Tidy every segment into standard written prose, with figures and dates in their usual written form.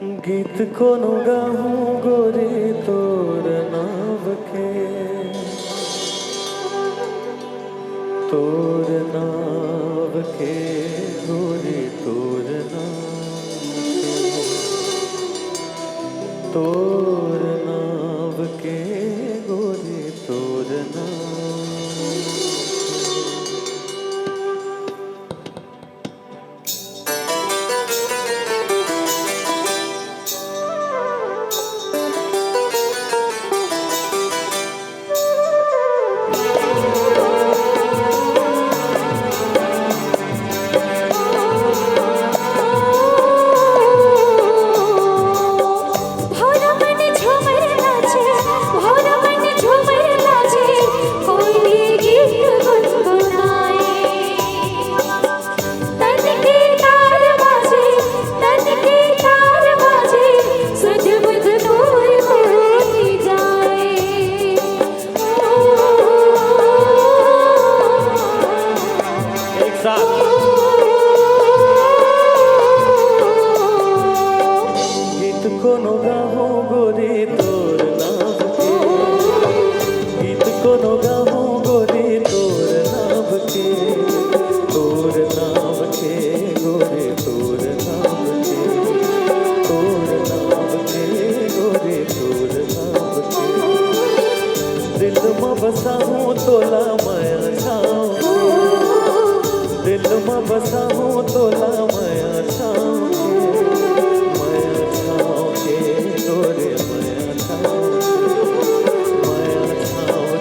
गीत कोनो गाहूं गोरी तोर नाव के, तोर नाव के गोरी तोर नाव के, तोर नाव के गोरी तोर नाव। गीत कोनो गाहूं गोरी तोर नाव के, गीत कोनो गाहूं गोरी तोर नाव के, तोर नाव के गोरी तोर नाव के, तोर नाव के गोरी तोर नाव के। दिल में बसा हूँ तोला माया छाँव, दिल में बसा हूँ तोला माया छाँव के, गोरे माया छाँव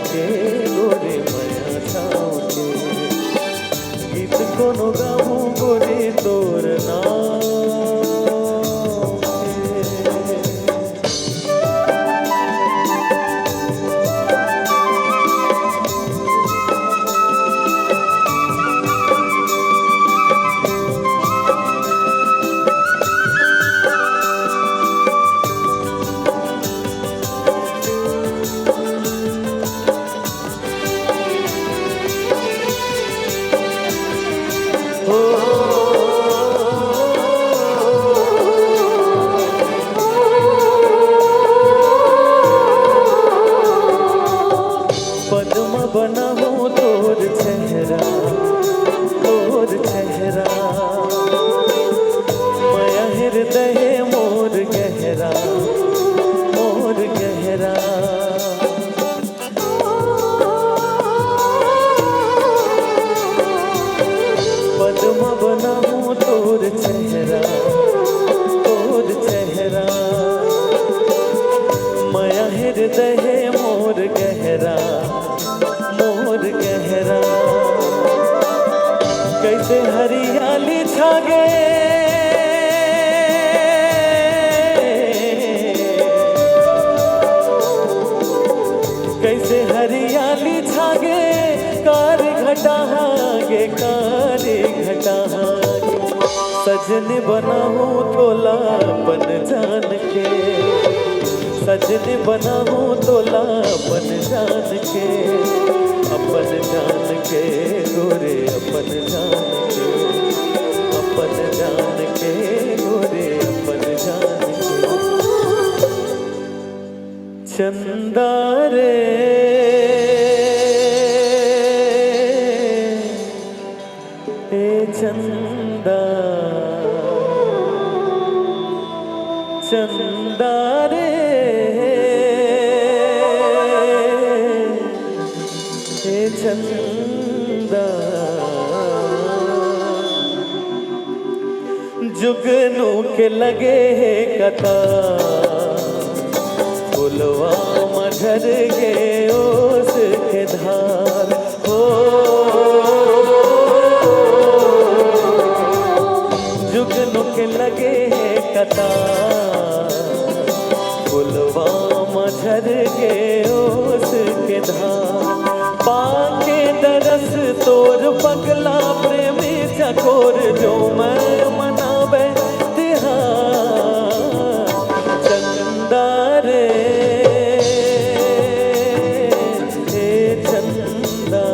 के, गोरे माया छाँव के। गीत कोनो गाहूं गोरी तोर नाव बना हो तोर चेहरा, तोर चेहरा माया हृदय मोर गहरा, मोर गहरा। पद्मा बना हो तोर चेहरा, तोर चेहरा माया हृदय मोर गहरा, मोर गहरा। कैसे हरियाली छागे, कैसे हरियाली छागे, कार घटा गे, कार घटा गे। सजन बना हो तोला अपन जान के, सजन बना हो तोला अपन जान के, अपन जान के गोरे अपन जान के, अपन जान के गोरे अपन जान के। चंदा रे ए चंदा, चंदा रे चंदा। जुगनू के लगे कता, फुलवा मझर गे ओस के धार हो। जुगनू के लगे कता, फुलवा मझर गे ओस के धार। पाके दरस तोर पगला प्रेमी चकोर, जो मैं मनावे तिहार। चंदा रे हे चंदा,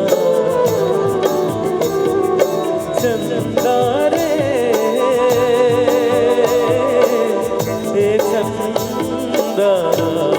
चंदा रे हे तारा